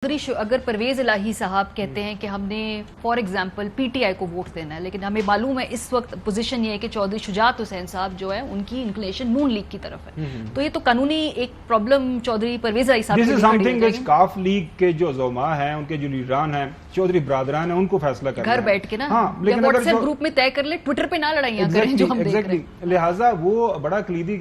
अगर परवेज इलाही साहब कहते हैं कि हमने फॉर एग्जांपल पीटीआई को वोट देना है, लेकिन हमें मालूम है इस वक्त पोजीशन ये है कि चौधरी शुजात हुसैन साहब जो है उनकी इंक्लिनेशन नून लीग की तरफ है, तो ये तो कानूनी एक प्रॉब्लम चौधरी परवेज इलाही साहब this is something which calf league के जो ज़ोमा हैं, उनके जो लीडरान हैं, चौधरी बरादरान हैं, उनको फैसला करना घर बैठ के ना। हाँ, लेकिन व्हाट्सएप ग्रुप में तय कर ले, ट्विटर पे ना लड़ाइयां करें जो हम देख रहे हैं। लिहाजा वो बड़ा कलीदी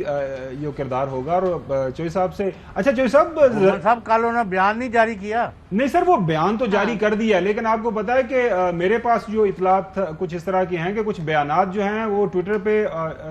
जो किरदार होगा। और चौधरी साहब से अच्छा, चौधरी साहब कल उन्होंने बयान नहीं जारी किया। नहीं सर, वो बयान तो जारी कर दिया, लेकिन आपको पता है कि मेरे पास जो इतलात कुछ इस तरह की हैं कि कुछ बयानात जो हैं वो ट्विटर पे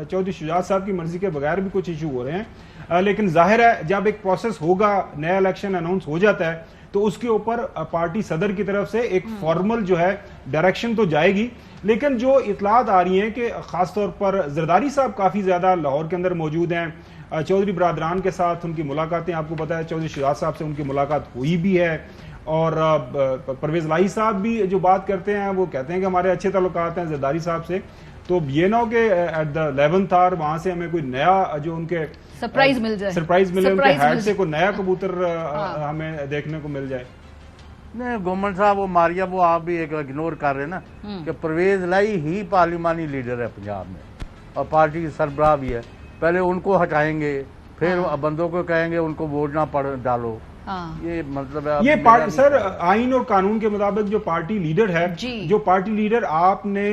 चौधरी शुजात साहब की मर्जी के बगैर भी कुछ इशू हो रहे हैं। लेकिन जाहिर है जब एक प्रोसेस होगा, नया इलेक्शन अनाउंस हो जाता है, तो उसके ऊपर पार्टी सदर की तरफ से एक फॉर्मल जो है डायरेक्शन तो जाएगी। लेकिन जो इतलात आ रही हैं कि खासतौर पर जरदारी साहब काफी ज्यादा लाहौर के अंदर मौजूद हैं, चौधरी बरादरान के साथ उनकी मुलाकातें, आपको पता है चौधरी शुजात साहब से उनकी मुलाकात हुई भी है, और परवेज इलाही साहब भी जो बात करते हैं वो कहते हैं कि हमारे अच्छे ताल्लुकात हैं जरदारी साहब से। तो ये ना हो कि एट द 11th आवर वहां से हमें कोई नया जो उनके सरप्राइज मिल जाए, उनके हेड से कोई नया कबूतर हमें देखने को मिल जाए। नहीं गोमन साहब, वो मारिया वो आप भी एक इग्नोर कर रहे हैं ना कि परवेज इलाही ही पार्लिमानी लीडर है पंजाब में और पार्टी की सरबराह भी है। पहले उनको हटाएंगे, फिर बंदों को कहेंगे उनको वोट ना पड़ डालो। ये मतलब है, ये सर आइन और कानून के मुताबिक जो पार्टी लीडर है, जो पार्टी लीडर आपने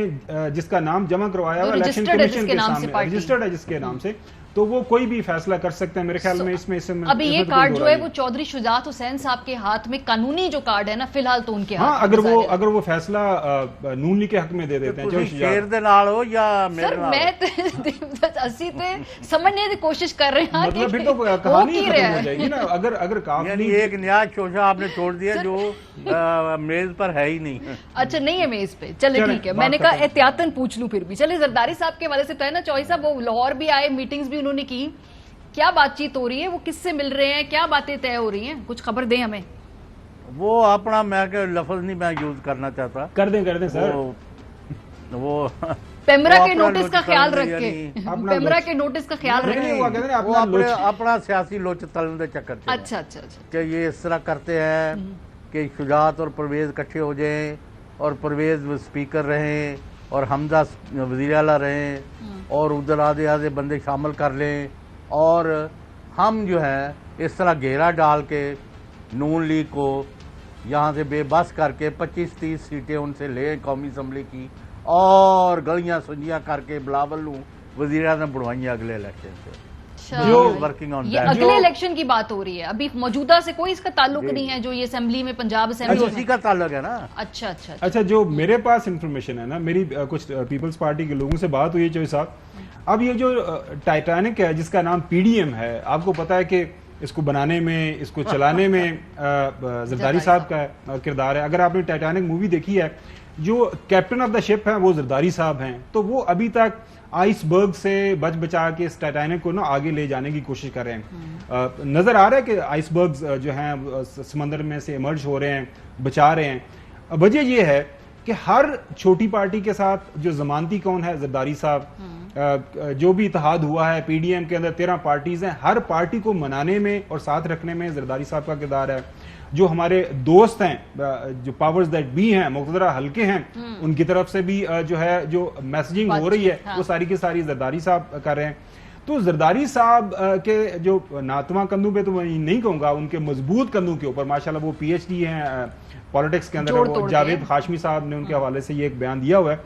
जिसका नाम जमा करवाया हुआ इलेक्शन कमीशन के सामने रजिस्टर्ड है जिसके नाम से, तो वो कोई भी फैसला कर सकते हैं मेरे ख्याल में। इसमें अभी ये कार्ड जो है वो चौधरी शुजात हुसैन साहब के हाथ में, कानूनी जो कार्ड है ना फिलहाल तो उनके हाथ। अगर वो फैसला नून लीग के हक में दे देते हैं, शेर दे नाल हो या मेरे नाल, मैं अस्सी ते समझने की कोशिश कर रहे हैं, मतलब फिर तो कहानी खत्म हो जाएगी ना। अगर यानी एक नया शोशा आपने छोड़ दिया जो मेज पर है ही नहीं। अच्छा नहीं है मेज पे, चले ठीक है, मैंने कहा एहतियातन पूछ लूं फिर भी। चले जरदारी साहब के वाले से तो है ना, चौधरी साहब वो लाहौर भी आए, मीटिंग्स भी उन्होंने की, क्या बातचीत हो रही है, वो किससे मिल रहे हैं, क्या बातें तय हो रही हैं, कुछ खबर दें हमें। वो अपना मैं लफ्ज नहीं मैं यूज करना चाहता, कर दें सर। वो पेमरा के नोटिस का ख्याल रखे, पेमरा के नोटिस का ख्याल रखे, वो अपना सियासी लोच तलन के चक्कर। अच्छा अच्छा अच्छा, कि ये इस तरह करते हैं कि शुजात और परवेज इकट्ठे हो जाएं और परवेज स्पीकर रहें और हमजा वज़ीर आला रहें और उधर आधे आधे बंदे शामिल कर लें और हम जो है इस तरह घेरा डाल के नून लीग को यहाँ से बेबस करके 25-30 सीटें उनसे लें कौमी असम्बली की और गलियाँ सुंजियाँ करके बिलावल वज़ीर आज़म बनवाइए अगले इलेक्शन से। जो वर्किंग ऑन ये अगले इलेक्शन की बात हो रही है, अभी मौजूदा से कोई इसका ताल्लुक नहीं है, जो ये असेंबली में पंजाब असेंबली उसी का ताल्लुक है ना। अच्छा अच्छा अच्छा, जो मेरे पास इंफॉर्मेशन है ना, मेरी कुछ पीपल्स पार्टी के लोगों से बात हुई है चौधरी साहब, अब ये जो टाइटैनिक है जिसका नाम पीडीएम है, आपको पता है कि इसको बनाने में, इसको चलाने में जरदारी साहब का किरदार है। अगर आपने टाइटैनिक मूवी देखी है, जो कैप्टन ऑफ द शिप है वो जरदारी साहब हैं, तो वो अभी तक आइसबर्ग से बच बचा के इस टाइटैनिक को ना आगे ले जाने की कोशिश कर रहे हैं। नजर आ रहा है कि आइसबर्ग्स जो हैं समंदर में से इमर्ज हो रहे हैं, बचा रहे हैं। वजह यह है कि हर छोटी पार्टी के साथ जो जमानती कौन है जरदारी साहब, जो भी इत्तेहाद हुआ है पीडीएम के अंदर 13 पार्टीज हैं, हर पार्टी को मनाने में और साथ रखने में जरदारी साहब का किरदार है। जो हमारे दोस्त हैं, जो पावर्स दैट बी हैं, मुक़तदरा हल्के हैं, उनकी तरफ से भी जो है जो मैसेजिंग हो रही है वो सारी की सारी जरदारी साहब कर रहे हैं। तो जरदारी साहब के जो नातवा कंधों पे तो मैं नहीं कहूँगा, उनके मजबूत कंधों के ऊपर माशाल्लाह वो पीएचडी हैं पॉलिटिक्स के अंदर, वो जावेद खाशमी साहब ने उनके हवाले से ये एक बयान दिया हुआ है।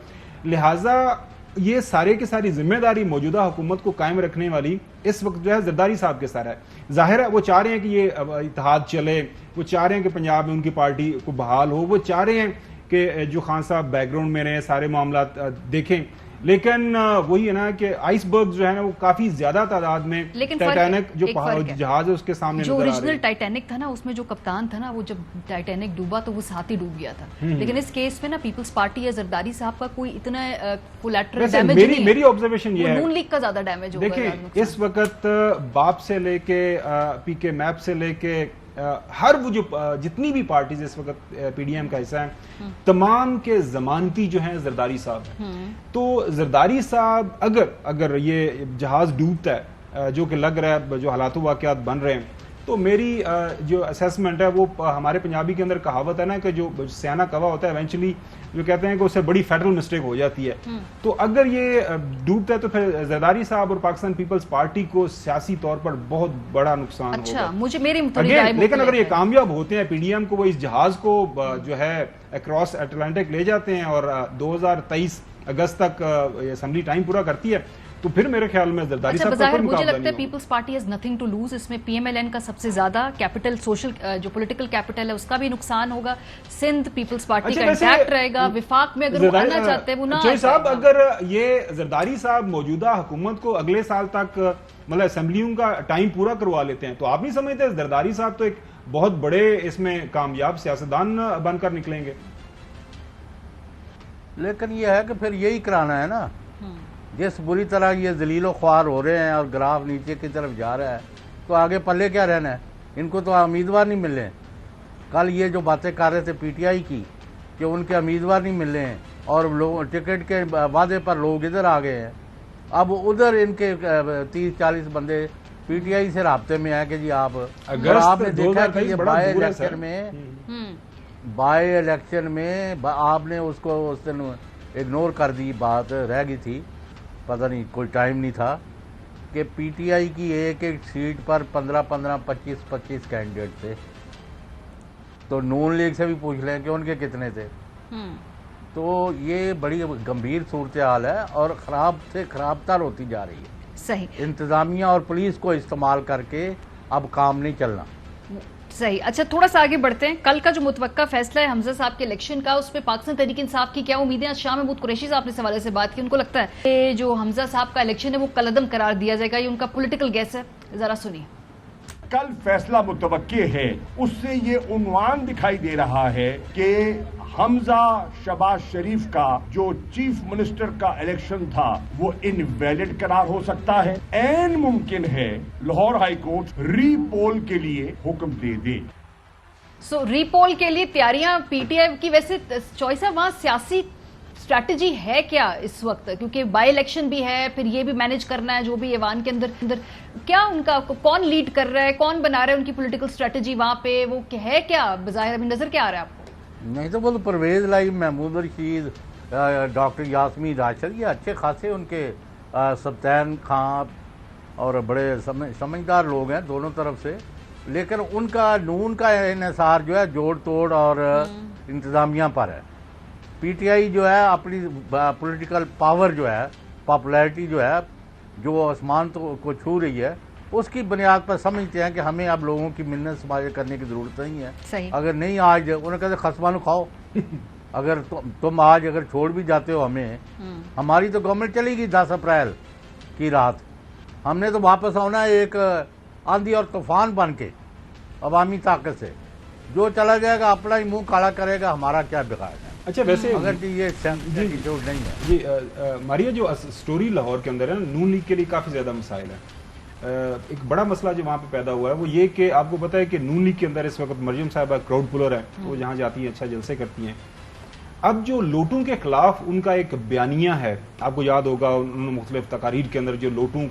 लिहाजा ये सारे की सारी जिम्मेदारी मौजूदा हुकूमत को कायम रखने वाली इस वक्त जो है जरदारी साहब के सर है। जाहिर है वो चाह रहे हैं कि ये इत्तेहाद चले, वो चाह रहे हैं कि पंजाब में उनकी पार्टी को बहाल हो, वो चाह रहे हैं कि जो खान साहब बैकग्राउंड में रहे, सारे मामला देखें। लेकिन वही है ना कि आइसबर्ग जो है ना वो काफी ज्यादा तादाद में टाइटैनिक जो जहाज है उसके सामने जो ओरिजिनल टाइटैनिक था ना, उसमें जो कप्तान था ना, वो जब टाइटैनिक डूबा तो वो साथ ही डूब गया था। लेकिन इस केस में ना पीपल्स पार्टी या जरदारी साहब का कोई इतना कोलैटरल डैमेज नहीं है। मेरी ऑब्जर्वेशन ये है, नून लीग का ज्यादा डैमेज होगा। देखिए इस वक्त बाप से लेके पीके मैप से लेके हर वो जो जितनी भी पार्टीज इस वक्त पीडीएम का हिस्सा है, तमाम के जमानती जो हैं जरदारी साहब हैं। तो जरदारी साहब अगर ये जहाज डूबता है, जो कि लग रहा है, जो हालात वाकयात बन रहे हैं, तो मेरी जो असेसमेंट है वो हमारे पंजाबी के अंदर कहावत है ना कि जो सियाना कवा होता है इवेंचुअली जो कहते हैं कि उससे बड़ी फेडरल मिस्टेक हो जाती है। तो अगर ये डूबता है तो फिर जरदारी साहब और पाकिस्तान पीपल्स पार्टी को सियासी तौर पर बहुत बड़ा नुकसान होगा। मुझे मेरी थोड़ी राय लेकिन अगर ये कामयाब होते हैं, पीडीएम को वो इस जहाज को जो है अक्रॉस अटलांटिक ले जाते हैं और 2023 अगस्त तक असेंबली टाइम पूरा करती है, तो फिर मेरे ख्याल में जरदारी साहब का कोई मुझे मुकाबला लगता है Peoples Party has nothing to lose. इसमें पीएमएलएन का सबसे ज्यादा कैपिटल, सोशल जो पॉलिटिकल कैपिटल है उसका भी नुकसान होगा। सिंध पीपल्स पार्टी का इंटैक्ट रहेगा। विफाक में अगर वो आना चाहते हैं वो ना। साहब अगर ये जरदारी साहब मौजूदा हुकूमत को अगले साल तक मतलब असेंबलियों का टाइम पूरा करवा लेते हैं, तो आप नहीं समझते जरदारी साहब तो एक बहुत बड़े इसमें कामयाब सियासतदान बनकर निकलेंगे? लेकिन ये है कि फिर यही कराना है ना, जिस बुरी तरह ये जलीलो ख्वार हो रहे हैं और ग्राफ नीचे की तरफ जा रहा है, तो आगे पल्ले क्या रहना है? इनको तो उम्मीदवार नहीं मिल रहे। कल ये जो बातें कर रहे थे पीटीआई की कि उनके उम्मीदवार नहीं मिल रहे हैं और लोग टिकट के वादे पर लोग इधर आ गए हैं। अब उधर इनके 30-40 बंदे पीटीआई से राब्ते में है कि जी आपने देखा कि ये बाई इलेक्शन में आपने उसको उस दिन इग्नोर कर दी, बात रह गई थी, पता नहीं कोई टाइम नहीं था कि पीटीआई की एक एक सीट पर 15-15, 25-25 कैंडिडेट थे। तो नून लीग से भी पूछ लें कि उनके कितने थे। तो ये बड़ी गंभीर सूरत हाल है और खराब से खराबतर होती जा रही है। सही। इंतजामिया और पुलिस को इस्तेमाल करके अब काम नहीं चलना। सही। अच्छा, थोड़ा सा आगे बढ़ते हैं। कल का जो मुतवक्का फैसला है हमजा साहब के इलेक्शन का, उस पर पाकिस्तान तहरीक इंसाफ की क्या उम्मीदें? आज शाह महमूद कुरैशी साहब ने इस हवाले से बात की। उनको लगता है कि जो हमजा साहब का इलेक्शन है वो कलअदम करार दिया जाएगा, ये उनका पॉलिटिकल गैस है। जरा सुनिए। कल फैसला मुतवक्के है, उससे ये उन्वान दिखाई दे रहा है कि हमजा शहबाज शरीफ का जो चीफ मिनिस्टर का इलेक्शन था वो इनवैलिड करार हो सकता है। ऐन मुमकिन है लाहौर हाई कोर्ट रीपोल के लिए हुक्म दे दे। रीपोल के लिए तैयारियां पीटीआई की वैसे चॉइस है, वहां सियासी स्ट्रैटेजी है क्या इस वक्त? क्योंकि बाई इलेक्शन भी है, फिर ये भी मैनेज करना है जो भी ऐवान के अंदर क्या उनका कौन लीड कर रहा है, कौन बना रहा है उनकी पॉलिटिकल स्ट्रैटेजी वहां पे, वो है क्या बज़ाहिर अभी नजर क्या आ रहा है आपको? नहीं तो वो परवेज लाई, महमूद रशीद, डॉक्टर यासमीन राशिद, ये अच्छे खासे उनके सब्तैन खां और बड़े समझदार लोग हैं दोनों तरफ से। लेकिन उनका नून का इन्हिसार जो है जोड़ तोड़ और इंतज़ामिया पर है। पीटीआई जो है अपनी पॉलिटिकल पावर जो है, पॉपुलैरिटी जो है, जो आसमान तो को छू रही है, उसकी बुनियाद पर समझते हैं कि हमें अब लोगों की मिन्नत समाज करने की जरूरत नहीं है। सही। अगर नहीं आज उन्होंने कहते खसमानो खाओ अगर तुम आज अगर छोड़ भी जाते हो हमें, हमारी तो गवर्नमेंट चलेगी 10 अप्रैल की रात, हमने तो वापस आना एक आंधी और तूफान बन के अवामी ताकत से। जो चला जाएगा अपना ही मुंह काला करेगा, हमारा क्या बिगाड़ है। अच्छा, वैसे अगर कि ये एटीट्यूड नहीं है जी मारिया, जो स्टोरी लाहौर के अंदर है नून लीग के लिए काफ़ी ज़्यादा मसाइल है। एक बड़ा मसला जो वहाँ पे पैदा हुआ है वो ये कि आपको पता है कि नून लीग के अंदर इस वक्त मरियम साहिबा क्राउड पुलर है, वो जहाँ जाती हैं अच्छा जलसे करती हैं। अब जो लोटों के खिलाफ उनका एक बयानिया है, आपको याद होगा उन्होंने मुख्तलिफ तकारीर के अंदर जो लोटों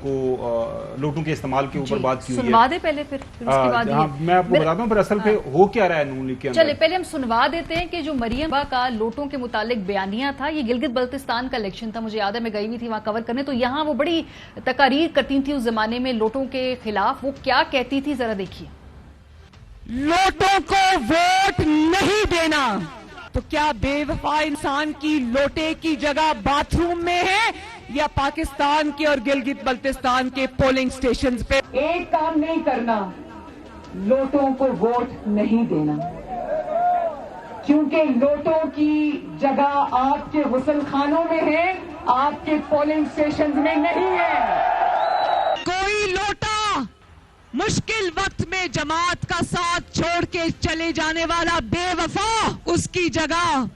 के इस्तेमाल के ऊपर बात की हुई है। पहले फिर उसके बाद मैं आपको बताता हूँ फिर असल पे हो क्या रहा है नून लीग के अंदर। चलिए पहले हम सुनवा देते हैं कि जो मरियम का लोटों के मुतालिक बयानिया था, ये गिलगित बल्तिस्तान का इलेक्शन था, मुझे याद है मैं गई हुई थी वहां कवर करने, तो यहाँ वो बड़ी तकारीर करती थी उस जमाने में लोटों के खिलाफ। वो क्या कहती थी जरा देखिए। लोटों को वोट नहीं देना तो क्या बेवफा इंसान की लोटे की जगह बाथरूम में है या पाकिस्तान के और गिलगित बल्तिस्तान के पोलिंग स्टेशंस पे? एक काम नहीं करना, लोटों को वोट नहीं देना, क्योंकि लोटों की जगह आपके गुसल खानों में है, आपके पोलिंग स्टेशंस में नहीं है। कोई लोटा मुश्किल वक्त में जमात का साथ छोड़ के चले जाने वाला बेवफा उसकी जगह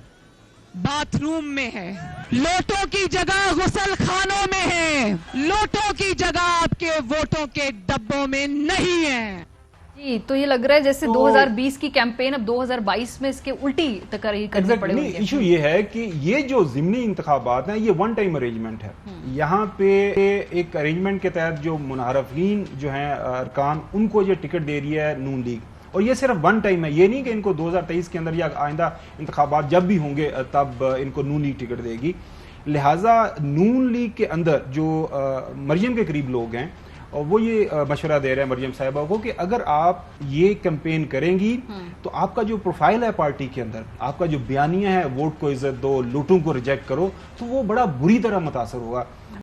बाथरूम में है, लोटों की जगह गुसल खानों में है, लोटों की जगह आपके वोटों के डब्बों में नहीं है। जी, तो ये लग रहा है जैसे 2020 की कैंपेन अब 2022 में इसके उल्टी तकरीर करनी पड़े नहीं, इशू ये है कि ये जो ज़िमनी इंतखाबात हैं ये वन टाइम अरेंजमेंट है। यहाँ पे एक अरेंजमेंट के तहत जो मुनहरफीन जो हैं अरकान, उनको ये टिकट दे रही है नून लीग, और ये सिर्फ वन टाइम है। ये नहीं कि इनको 2023 के अंदर या आइंदा इंतखाबात जब भी होंगे तब इनको नून लीग टिकट देगी। लिहाजा नून लीग के अंदर जो मरियम के करीब लोग हैं और वो ये मशवरा दे रहे हैं मरियम साहिबा को कि अगर आप ये कैंपेन करेंगी तो आपका जो प्रोफाइल है पार्टी के अंदर, आपका जो बयानिया है वोट को इज्जत दो, लूटों को रिजेक्ट करो, तो वो बड़ा बुरी तरह मुतासर होगा।